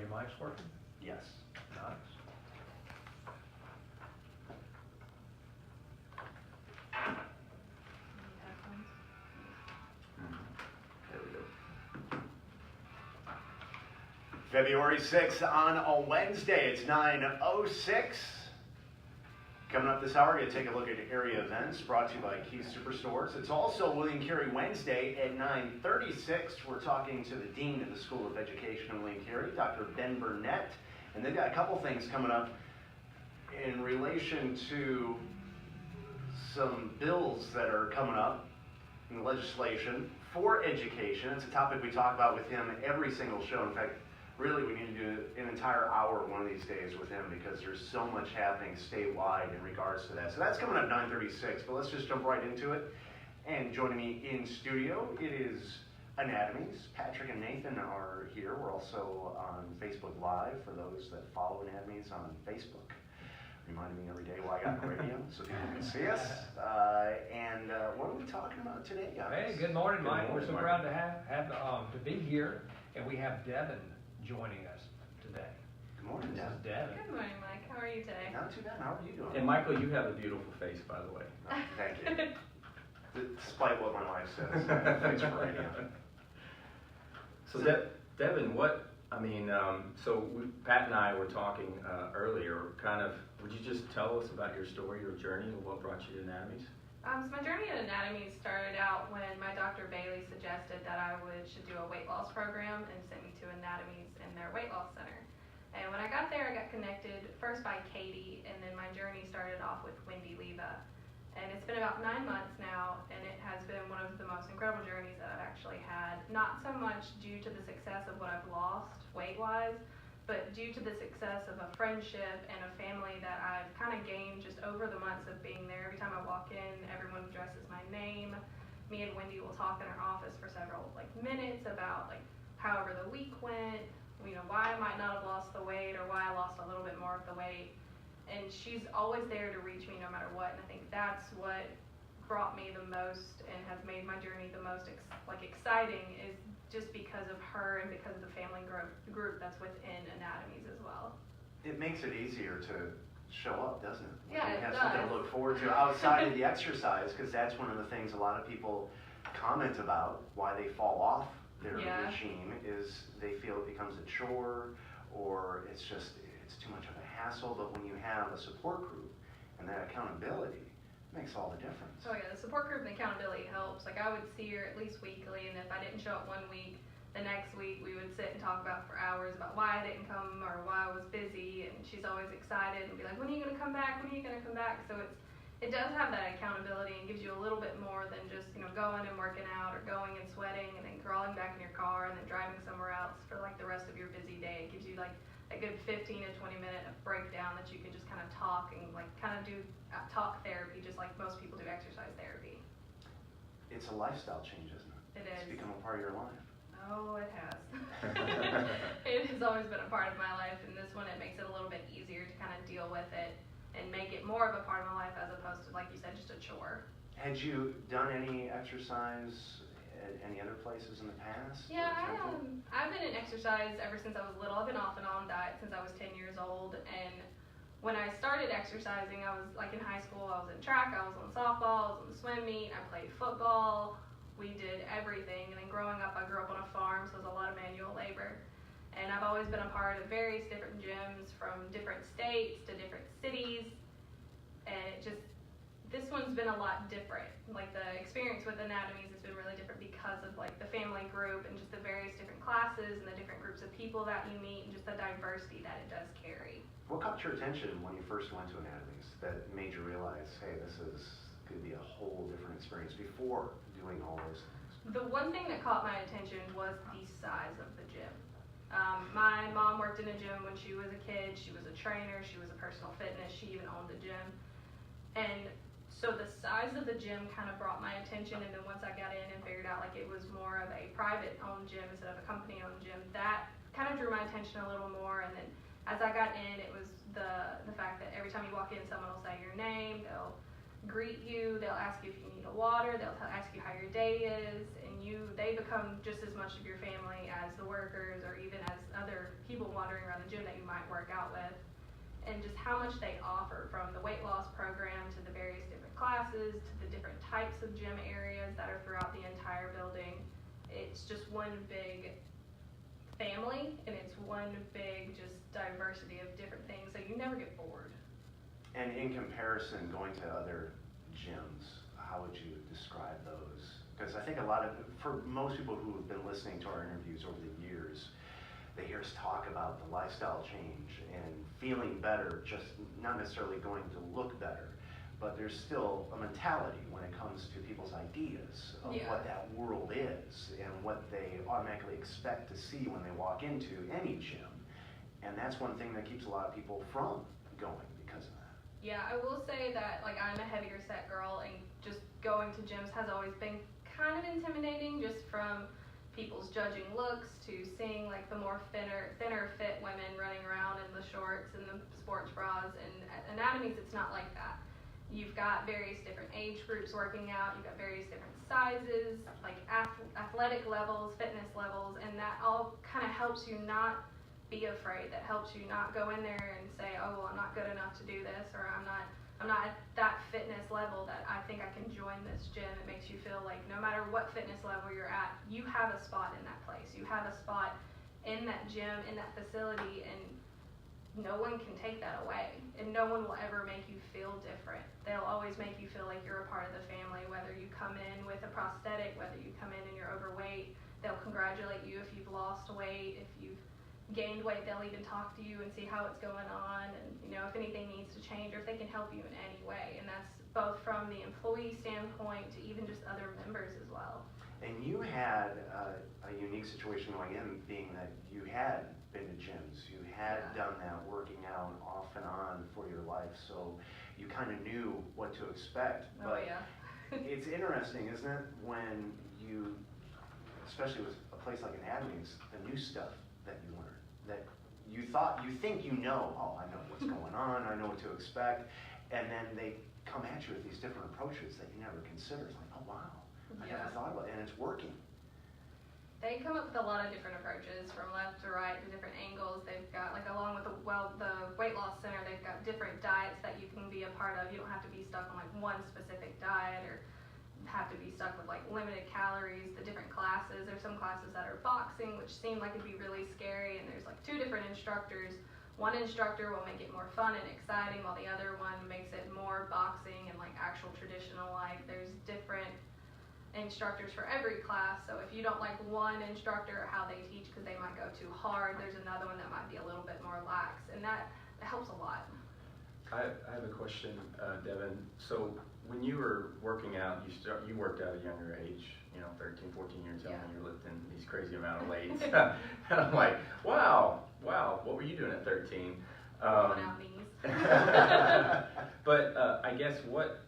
your mics working? Yes. Nice. There we go. February 6th on a Wednesday. It's 9:06. Coming up this hour, we're going to take a look at area events brought to you by Keith Superstores. It's also William Carey Wednesday at 9:36. We're talking to the Dean of the School of Education in William Carey, Dr. Ben Burnett. And they've got a couple things coming up in relation to some bills that are coming up in legislation for education. It's a topic we talk about with him every single show. In fact, really we need to do an entire hour one of these days with him because there's so much happening statewide in regards to that. So that's coming up 9:36, but let's just jump right into it. And joining me in studio, it is Anatomies. Patrick and Nathan are here. We're also on Facebook Live for those that follow Anatomies on Facebook. Reminding me every day why I got on the radio so people can see us. And what are we talking about today, guys? Hey, good morning, Mike. We're so proud to have to be here, and we have Devon joining us today. Good morning, This is Devon. Good morning, Mike. How are you today? Not too bad. How are you doing? And Michael, you have a beautiful face, by the way. Oh, thank you. Despite what my wife says. Thanks for radio. So Devon, Pat and I were talking earlier, would you just tell us about your story, your journey, and what brought you to Anatomies? So my journey at Anatomies started out when my Dr. Bailey suggested that I should do a weight loss program and sent me to Anatomies in their weight loss center. And when I got there, I got connected first by Katie, and then my journey started off with Wendy Leva. And it's been about 9 months now, and it has been one of the most incredible journeys that I've actually had. Not so much due to the success of what I've lost weight-wise, but due to the success of a friendship and a family that I've kind of gained just over the months of being there. Every time I walk in, everyone addresses my name. Me and Wendy will talk in our office for several minutes about however the week went, why I might not have lost the weight or why I lost a little bit more of the weight. And she's always there to reach me no matter what, and I think that's what brought me the most and has made my journey the most exciting, is just because of her and because of the family group that's within Anatomies as well. It makes it easier to show up, doesn't it? Yeah, you have it something does. to look forward to outside of the exercise, because that's one of the things a lot of people comment about, why they fall off their regime, is they feel it becomes a chore, or it's too much of a hassle. But when you have a support group and that accountability, it makes all the difference. Oh yeah, the support group and accountability helps. I would see her at least weekly, and if I didn't show up one week, the next week we would sit and talk about for hours about why I didn't come or why I was busy, and she's always excited and be like, when are you going to come back? When are you going to come back? So it does have that accountability and gives you a little bit more than just going and working out or going and sweating and then crawling back in your car and then driving somewhere else for the rest of your busy day. It gives you a good 15 to 20 minute breakdown that you can just kind of talk and do talk therapy, just like most people do exercise therapy. It's a lifestyle change, isn't it? It is. It's become a part of your life. Oh, it has. It has always been a part of my life, and this one, it makes it a little bit easier to kind of deal with it and make it more of a part of my life as opposed to, like you said, just a chore. Had you done any exercise at any other places in the past? Yeah, I've been in exercise ever since I was little. I've been off and on diet since I was 10 years old, and when I started exercising, I was in high school, I was in track, I was on softball, I was on the swim meet, I played football, we did everything. And then growing up, I grew up on a farm, so it was a lot of manual labor. And I've always been a part of various different gyms from different states to different cities, and this one's been a lot different. The experience with Anatomies has been really different because of the family group and just the various different classes and the different groups of people that you meet and just the diversity that it does carry. What caught your attention when you first went to Anatomies that made you realize, hey, this could be a whole different experience before doing all those things? The one thing that caught my attention was the size of the gym. My mom worked in a gym when she was a kid. She was a trainer. She was a personal fitness. She even owned a gym. And so the size of the gym kind of brought my attention, and then once I got in and figured out it was more of a private-owned gym instead of a company-owned gym, that kind of drew my attention a little more. And then as I got in, it was the fact that every time you walk in, someone will say your name, they'll greet you, they'll ask you if you need a water, they'll ask you how your day is, and they become just as much of your family as the workers or even as other people wandering around the gym that you might work out with. And just how much they offer, from the weight loss program to the various different classes to the different types of gym areas that are throughout the entire building. It's just one big family, and it's one big just diversity of different things, so you never get bored. And in comparison, going to other gyms, how would you describe those? Because I think for most people who have been listening to our interviews over the years, they hear us talk about the lifestyle change and feeling better, just not necessarily going to look better, but there's still a mentality when it comes to people's ideas of what that world is and what they automatically expect to see when they walk into any gym. And that's one thing that keeps a lot of people from going because of that. Yeah, I will say that, like, I'm a heavier set girl, and just going to gyms has always been kind of intimidating, just from people's judging looks to seeing like the more thinner fit women running around in the shorts and the sports bras. And at Anatomies, it's not like that. You've got various different age groups working out, you've got various different sizes, like athletic levels, fitness levels, and that all kind of helps you not be afraid. That helps you not go in there and say, oh, well, I'm not good enough to do this, or I'm not at that fitness level that I think I can join this gym. It makes you feel like no matter what fitness level you're at, you have a spot in that place. You have a spot in that gym, in that facility, and no one can take that away. And no one will ever make you feel different. They'll always make you feel like you're a part of the family, whether you come in with a prosthetic, whether you come in and you're overweight. They'll congratulate you if you've lost weight. If you've gained weight, they'll even talk to you and see how it's going on, and if anything needs to change, or if they can help you in any way. And that's both from the employee standpoint to even just other members as well. And you had a unique situation going in, being that you had been to gyms, you had done that working out off and on for your life, so you kind of knew what to expect. But it's interesting, isn't it, when you, especially with a place like Anatomies, the new stuff that you learn, that you think you know, oh, I know what's going on, I know what to expect, and then they come at you with these different approaches that you never considered. It's like, oh wow, I never thought about it, and it's working. They come up with a lot of different approaches, from left to right, to different angles. They've got, like, along with the weight loss center, they've got different diets that you can be a part of. You don't have to be stuck on like one specific diet, or have to be stuck with like limited calories. The different classes, there's some classes that are boxing, which seem like it'd be really scary, and there's like two different instructors. One instructor will make it more fun and exciting, while the other one makes it more boxing and like actual traditional. Like, there's different instructors for every class, so if you don't like one instructor or how they teach because they might go too hard, there's another one that might be a little bit more lax, and that helps a lot. I have a question, Devon. So when you were working out, you worked out at a younger age, 13, 14 years old, and you're lifting these crazy amount of weights. And I'm like, wow, what were you doing at 13? Going out knees. But I guess what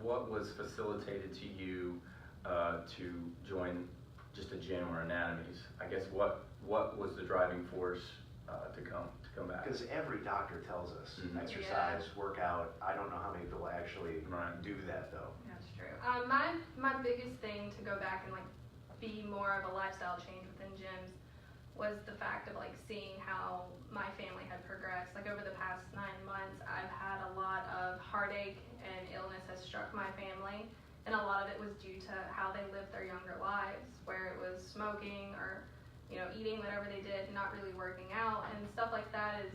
was facilitated to you to join just a gym or Anatomies? I guess what was the driving force to come back? Because every doctor tells us exercise, workout. I don't know how many people actually do that though. That's true. My biggest thing to go back and like be more of a lifestyle change within gyms was the fact of like seeing how my family had progressed. Like, over the past 9 months, I've had a lot of heartache and illness has struck my family, and a lot of it was due to how they lived their younger lives, where it was smoking or eating whatever they did, not really working out, and stuff like that is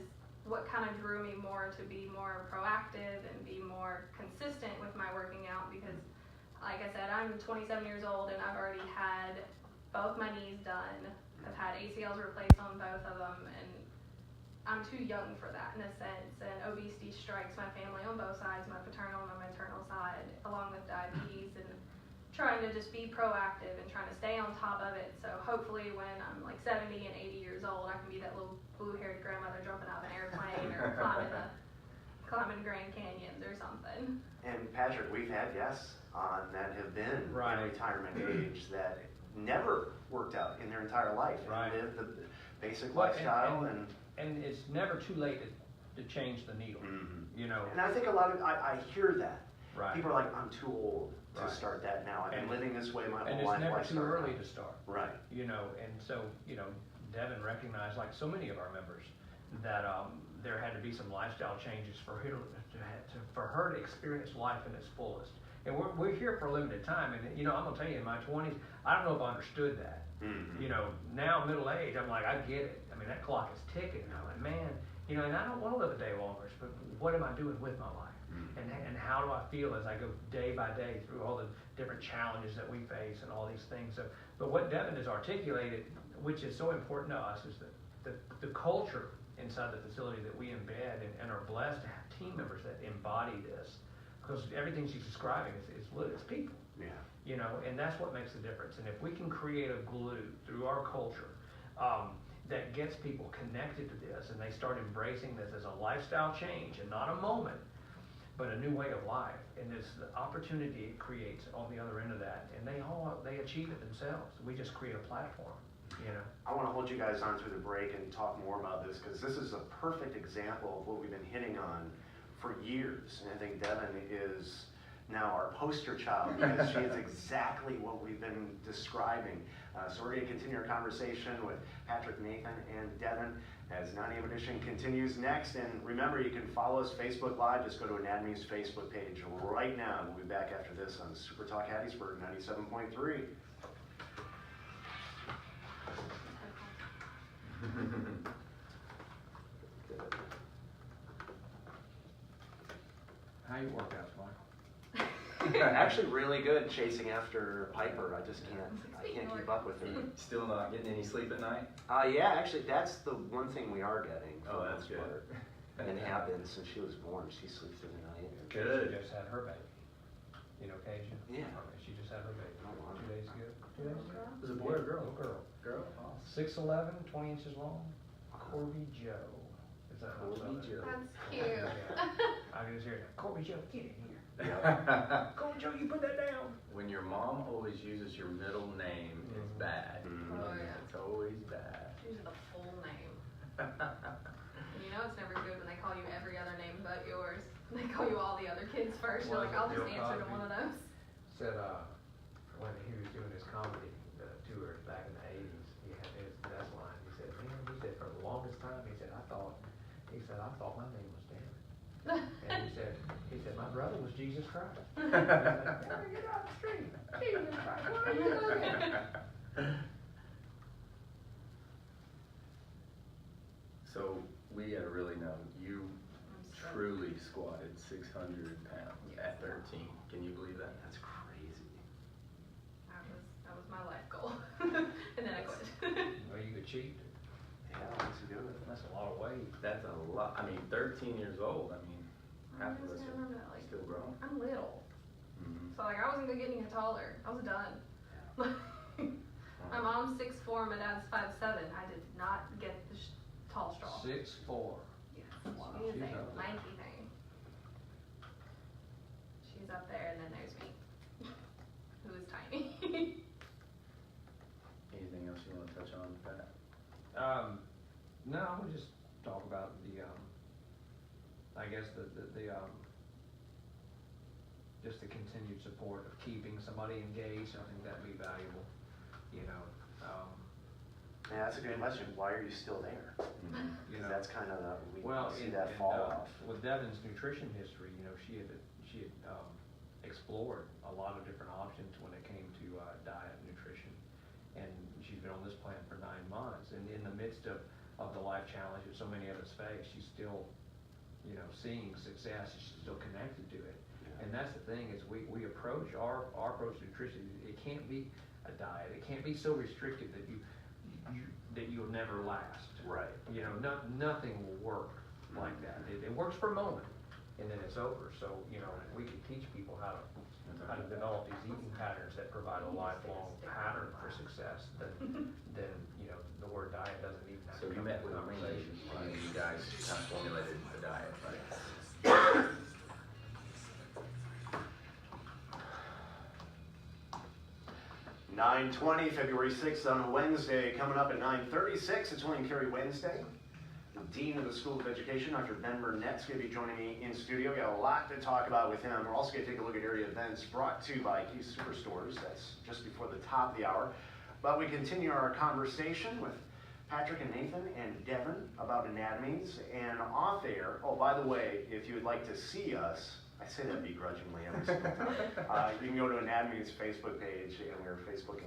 what kind of drew me more to be more proactive and be more consistent with my working out. Because, like I said, I'm 27 years old and I've already had both my knees done. I've had ACLs replaced on both of them, and I'm too young for that in a sense. And obesity strikes my family on both sides, my paternal and my maternal side, along with diabetes, and trying to just be proactive and trying to stay on top of it. So hopefully when I'm like 70 and 80 years old, I can be that little blue-haired grandmother jumping out of an airplane or climbing Grand Canyons or something. And Patrick, we've had guests on that have been in retirement age that never worked out in their entire life. Right. And lived the basic lifestyle. And it's never too late to change the needle, you know. And I think a lot of, I hear that. Right. People are like, I'm too old to Right. start that now. I've been And- living this way my And whole life. it's never Why too start early now? to start. Right. You know, and so, you know, Devon recognized, like so many of our members, that there had to be some lifestyle changes for her to experience life in its fullest. And we're here for a limited time, and you know, I'm gonna tell you, in my 20s, I don't know if I understood that. You know, now middle age, I'm like, I get it. I mean, that clock is ticking. And I'm like, man, you know, and I don't want to live a day longer, but what am I doing with my life? And how do I feel as I go day by day through all the different challenges that we face and all these things. So, but what Devon has articulated, which is so important to us, is that the culture inside the facility that we embed and are blessed to have team members that embody this. Because everything she's describing is people. Yeah. You know, and that's what makes the difference. And if we can create a glue through our culture that gets people connected to this, and they start embracing this as a lifestyle change and not a moment, but a new way of life, and this the opportunity it creates on the other end of that, and they achieve it themselves. We just create a platform, you know. I want to hold you guys on through the break and talk more about this, because this is a perfect example of what we've been hitting on for years. And I think Devon is now our poster child, because she is exactly what we've been describing. So we're going to continue our conversation with Patrick, Nathan, and Devon as 9 AM edition continues next. And remember, you can follow us Facebook Live. Just go to Anatomies Facebook page right now. We'll be back after this on Supertalk Hattiesburg 97.3. How you workouts, Mike? Actually, really good chasing after Piper. I just can't keep up with her. Still not getting any sleep at night? Yeah, actually, that's the one thing we are getting. For Oh, the that's most part. And have been since she was born. She sleeps through the night. Good. She just had her baby. You know, Cation? Yeah. Okay, she just had her baby. Oh, wow. 2 days ago. 2 days ago? Was it a boy or girl? Little girl. Girl? Oh. 6'11", 20 inches long. Corby Joe. Is that how Corby it's Joe. That's cute. I was here. Corby Joe, get in here. Yeah. Corby Joe, you put that down. When your mom always uses your middle name, it's bad. Oh, yeah. It's always bad. Use the full name. You know it's never good when they call you every other name but yours. They call you all the other kids first. You're Was like, it I'll just Bill answer to Cosby? one of those. Said, when he was doing his comedy tours back in the 80s, he had his best line. He said, man, he said, for the longest time, I thought my name was Devon. And he said, my brother was Jesus Christ. He was like, never get out the street. Jesus Christ, what are you looking at? So we gotta really know, you I'm so- truly squatted 600 pounds at 13. Can you believe that? That's crazy. That was my life goal. And then I quit. Well, you could cheat. Yeah, let's do it. That's a lot of weight. That's a lot. I mean, 13 years old. I mean, half of us I are remember that, like, still grown. I'm little. Mhm. So like I wasn't gonna get any taller. I was done. My mom's 6'4", my dad's 5'7". I did not get the tall straw. 6'4". Yes. Wow, She is she's a up there. lanky thing. She's up there, and then there's me, who is tiny. Anything else you want to touch on with that? No, we'll just talk about the, I guess just the continued support of keeping somebody engaged. I think that'd be valuable, you know. Yeah, that's a good question. Why are you still there? You 'Cause know. that's kind of we Well, see and- that and, fall off. With Devon's nutrition history, you know, she had explored a lot of different options when it came to diet and nutrition, and she's been on this plan for 9 months. And in the midst of the life challenge that so many of us face, she's still, you know, seeing success. She's still connected to it. Yeah. And that's the thing is we approach our approach to nutrition. It can't be a diet. It can't be so restrictive that you'll never last. Right. You know, nothing will work like that. It works for a moment, and then it's over. So, you know, we can teach people how to develop these eating patterns that provide a lifelong pattern for success. Then you know, the word diet doesn't even have So to you come met into with conversation. Randy, and you guys kind of formulated the diet, right? 9:20, February 6th on a Wednesday. Coming up at 9:36, it's William Carey Wednesday. the Dean of the School of Education, Dr. Ben Burnett's going to be joining me in studio. We got a lot to talk about with him. We're also going to take a look at area events brought to you by Keith's Superstores. That's just before the top of the hour. But we continue our conversation with Patrick and Nathan and Devon about Anatomies. And off air, oh, by the way, if you would like to see us, I say that begrudgingly every single time. You can go to Anatomies Facebook page, and we're Facebook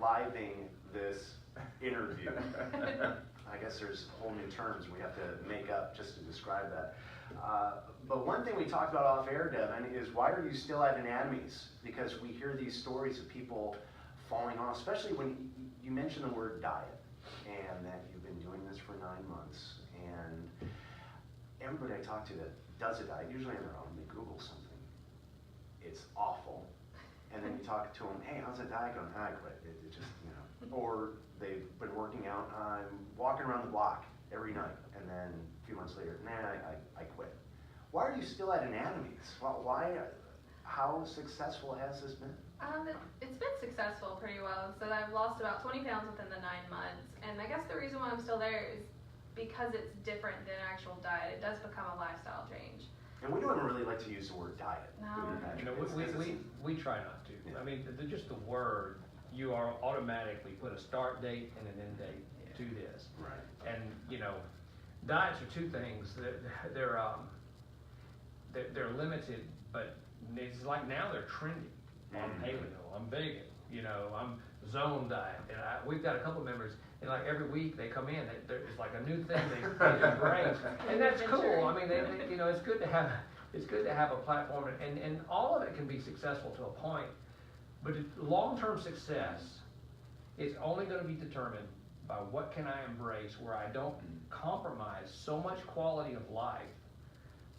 living this interview. I guess there's whole new terms we have to make up just to describe that. But one thing we talked about off air, Devon, is why are you still at Anatomies? Because we hear these stories of people falling off, especially when you mention the word diet, and that you've been doing this for 9 months. And everybody I talk to that does a diet, usually on their own, they Google something. It's awful. And then you talk to them, hey, how's that diet going? I quit. It just, you know. Or they've been working out, I'm walking around the block every night, and then a few months later, I quit. Why are you still at Anatomies? Why, how successful has this been? It's been successful pretty well. So I've lost about 20 pounds within the 9 months. And I guess the reason why I'm still there is because it's different than actual diet. It does become a lifestyle change. And we don't really like to use the word diet. No. We try not to. Yeah. I mean, just the word, you are automatically put a start date and an end date to this. Right. And, you know, diets are two things. They're limited, but it's like now they're trendy. I'm paleo, I'm vegan, you know, I'm zone diet. And we've got a couple members, and like every week they come in, it's like a new thing they embrace. And that's cool. I mean, they, you know, it's good to have a platform, and all of it can be successful to a point. But long-term success is only going to be determined by what can I embrace where I don't compromise so much quality of life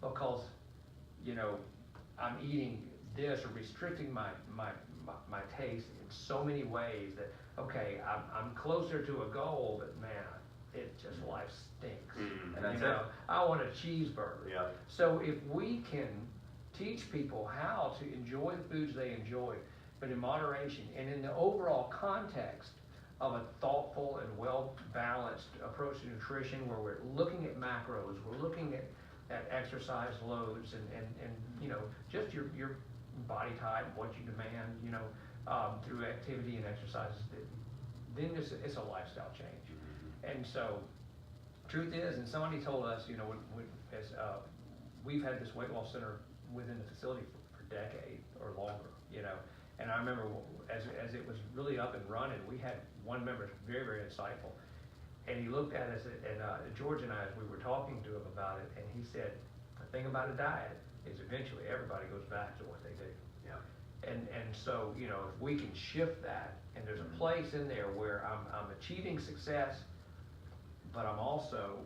because, you know, I'm eating this or restricting my taste in so many ways that, okay, I'm closer to a goal, but man, it just life stinks. And that's you know, I want a cheeseburger. Yeah. So if we can teach people how to enjoy the foods they enjoy, but in moderation and in the overall context of a thoughtful and well-balanced approach to nutrition where we're looking at macros, we're looking at exercise loads and you know, just your body type, what you demand, you know, through activity and exercises, then it's a lifestyle change. And so, truth is, and somebody told us, you know, we've had this weight loss center within the facility for decades or longer, you know. And I remember as it was really up and running, we had one member very, very insightful. And he looked at us, and George and I, as we were talking to him about it, and he said, the thing about a diet is eventually everybody goes back to what they do. Yeah. And so, you know, if we can shift that, and there's a place in there where I'm achieving success, but I'm also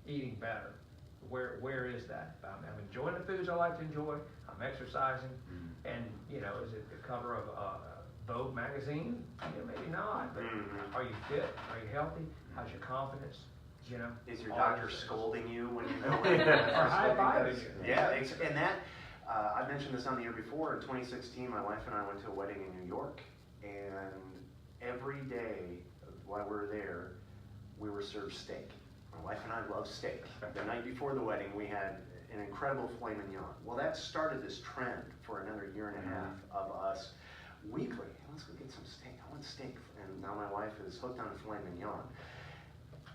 eating better. Where is that? I'm enjoying the foods I like to enjoy. I'm exercising, and you know, is it the cover of Vogue magazine? Yeah, maybe not. But are you fit? Are you healthy? How's your confidence? You know, is your doctor scolding you when you go in? Or high-fiving you? Yeah, and that I mentioned this on the air before. In 2016, my wife and I went to a wedding in New York, and every day while we were there, we were served steak. My wife and I love steak. The night before the wedding, we had an incredible filet mignon. Well, that started this trend for another year and a half of us weekly. Let's go get some steak. I want steak. And now my wife is hooked on filet mignon.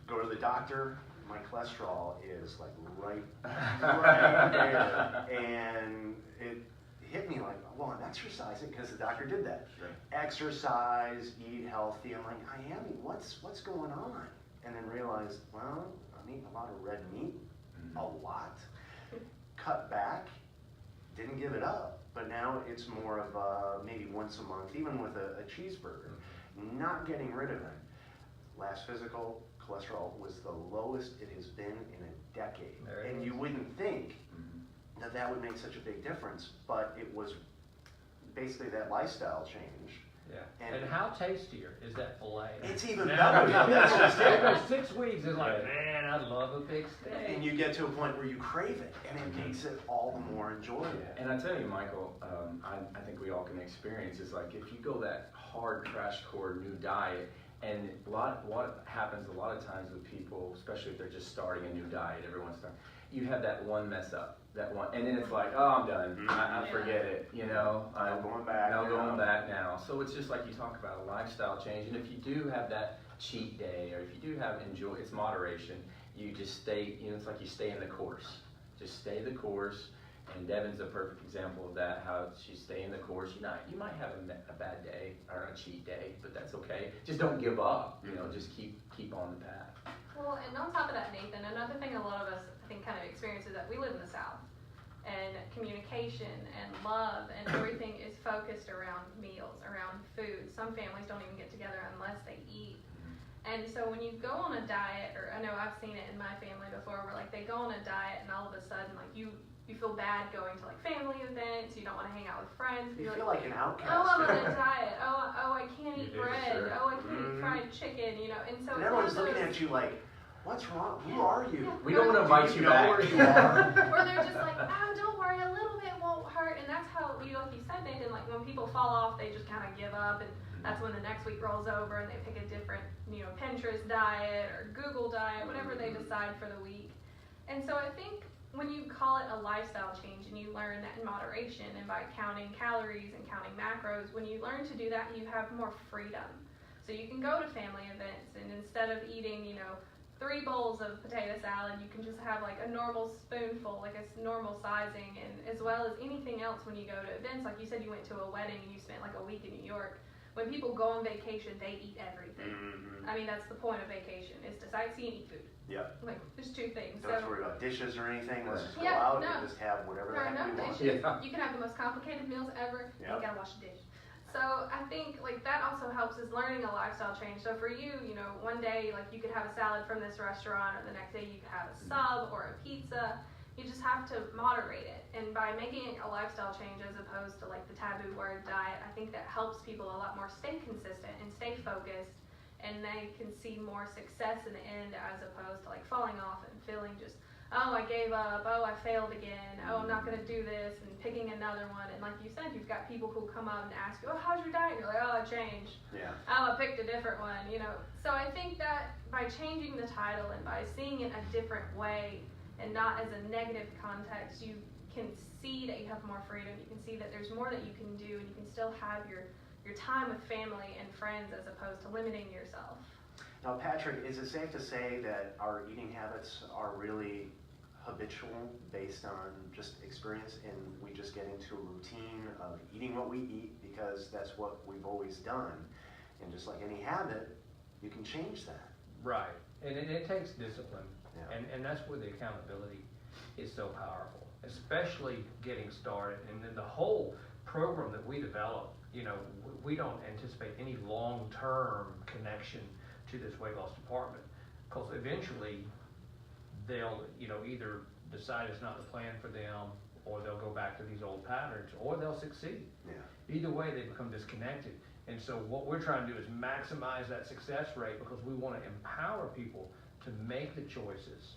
Go to the doctor. My cholesterol is like right there. And it hit me like, well, I'm exercising because the doctor did that. Sure. Exercise, eat healthy. I'm like, I am. What's going on? And then realized, well, I'm eating a lot of red meat, a lot. Cut back, didn't give it up, but now it's more of maybe once a month, even with a cheeseburger. Not getting rid of it. Last physical, cholesterol was the lowest it has been in a decade. And you wouldn't think that would make such a big difference, but it was basically that lifestyle change. Yeah. And how tastier is that filet? It's even better. That's just it. After 6 weeks, it's like, man, I love a big steak. And you get to a point where you crave it, and it makes it all the more enjoyable. And I tell you, Michael, I think we all can experience, it's like if you go that hard crash core new diet, And what happens a lot of times with people, especially if they're just starting a new diet, everyone's starting, you have that one mess up, and then it's like, oh, I'm done, I forget it, you know. I'm going back. No, going back now. So it's just like you talk about a lifestyle change, and if you do have that cheat day, or if you do have it's moderation, you just stay, you know, it's like you stay in the course. Just stay the course. And Devon's a perfect example of that, how she's staying the course. You might have a bad day or a cheat day, but that's okay. Just don't give up, you know, just keep on the path. Well, and on top of that, Nathan, another thing a lot of us, I think, kind of experience is that we live in the South. And communication and love and everything is focused around meals, around food. Some families don't even get together unless they eat. And so when you go on a diet, or I know I've seen it in my family before, where like they go on a diet and all of a sudden like you feel bad going to like family events, you don't want to hang out with friends. You feel like an outcast. Oh, I'm on a diet. Oh, I can't eat bread. Sure. Oh, I can't eat fried chicken, you know. And so And everyone's looking at you like, what's wrong? Who are you? We don't want to invite you know back. where you are? Or they're just like, oh, don't worry, a little bit won't hurt. And that's how, like you said, Nathan, like when people fall off, they just kind of give up. And that's when the next week rolls over and they pick a different, you know, Pinterest diet or Google diet, whatever they decide for the week. And so I think when you call it a lifestyle change and you learn that in moderation and by counting calories and counting macros, when you learn to do that, you have more freedom. So you can go to family events and instead of eating, you know, 3 bowls of potato salad, you can just have like a normal spoonful, like a normal sizing, and as well as anything else when you go to events. Like you said, you went to a wedding and you spent like a week in New York. When people go on vacation, they eat everything. I mean, that's the point of vacation, is to sightsee and eat food. Yep. Like, there's 2 things. Don't have to worry about dishes or anything. Let's just go Yeah, out no. and just have whatever the There are heck no we want. dishes. Yeah. You can have the most complicated meals ever. Yep. You gotta wash the dish. So I think like that also helps is learning a lifestyle change. So for you, you know, one day like you could have a salad from this restaurant, or the next day you could have a sub or a pizza. You just have to moderate it. And by making it a lifestyle change as opposed to like the taboo word diet, I think that helps people a lot more stay consistent and stay focused, and they can see more success in the end as opposed to like falling off and feeling just, oh, I gave up, oh, I failed again, oh, I'm not going to do this, and picking another one. And like you said, you've got people who come up and ask you, oh, how's your diet? And you're like, oh, I changed. Yeah. Oh, I picked a different one, you know. So I think that by changing the title and by seeing it a different way and not as a negative context, you can see that you have more freedom. You can see that there's more that you can do, and you can still have your time with family and friends as opposed to limiting yourself. Now, Patrick, is it safe to say that our eating habits are really habitual based on just experience, and we just get into a routine of eating what we eat because that's what we've always done? And just like any habit, you can change that. Right, and it takes discipline, Yeah. and that's where the accountability is so powerful, especially getting started. And then the whole program that we develop, you know, we don't anticipate any long-term connection to this weight loss department, because eventually they'll, you know, either decide it's not the plan for them, or they'll go back to these old patterns, or they'll succeed. Yeah. Either way, they become disconnected. And so what we're trying to do is maximize that success rate, because we want to empower people to make the choices,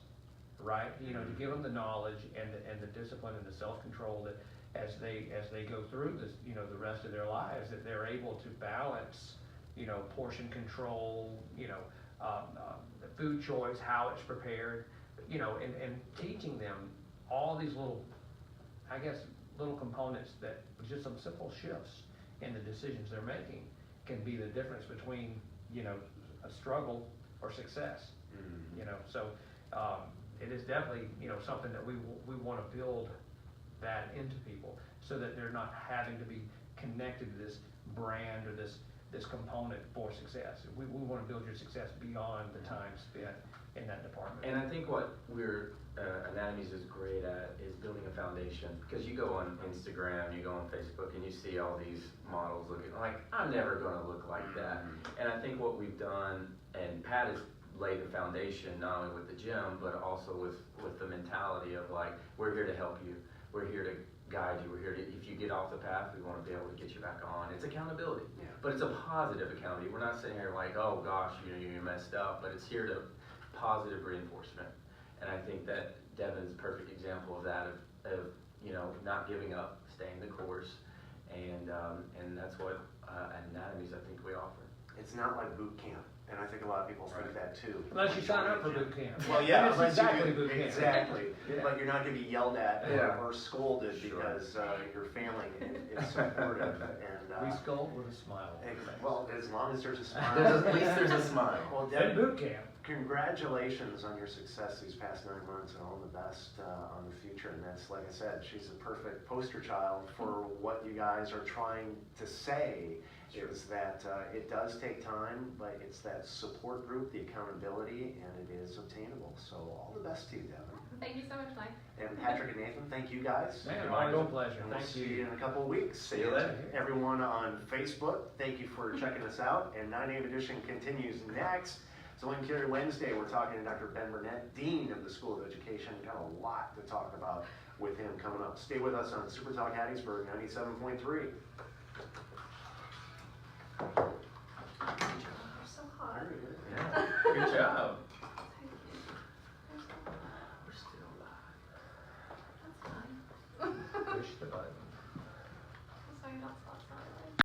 right? You know, to give them the knowledge and the discipline and the self-control that as they go through this, you know, the rest of their lives, that they're able to balance, you know, portion control, you know, the food choice, how it's prepared, you know, and teaching them all these little, I guess, little components that just some simple shifts in the decisions they're making can be the difference between, you know, a struggle or success. Mm-hmm. You know, so it is definitely, you know, something that we want to build that into people, so that they're not having to be connected to this brand or this component for success. We want to build your success beyond the time spent in that department. And I think what Anatomies is great at is building a foundation, because you go on Instagram, you go on Facebook, and you see all these models looking like, I'm never going to look like that. And I think what we've done, and Pat has laid the foundation not only with the gym, but also with the mentality of like, we're here to help you, we're here to guide you, we're here to, if you get off the path, we want to be able to get you back on. It's accountability, but it's a positive accountability. We're not sitting here like, oh gosh, you know, you messed up, but it's here to positive reinforcement. And I think that Devon's a perfect example of that, of you know, not giving up, staying the course, and that's what Anatomies I think we offer. It it's not like boot camp. And I think a lot of people think that too. Unless you sign up for boot camp. Well, yeah, That's unless exactly you do, boot camp. exactly. Yeah. But you're not going to be yelled at or scolded Sure. because your family is supportive. And We scold with a smile. well, as long as there's a smile. At least there's a smile. Well, At boot camp. congratulations on your success these past 9 months, and all the best on the future. And that's, like I said, she's a perfect poster child for what you guys are trying to say. Is that it does take time, but it's that support group, the accountability, and it is obtainable. So all the best to you, Devon. Thank you so much, Mike. And Patrick and Nathan, thank you guys. Man, my own pleasure. And we'll Thank see you. you in a couple of weeks. See you later. Everyone on Facebook, thank you for checking us out. And 9 a.m. edition continues next. So on Carey Wednesday, we're talking to Dr. Ben Burnett, Dean of the School of Education. Got a lot to talk about with him coming up. Stay with us on Supertalk Hattiesburg 97.3.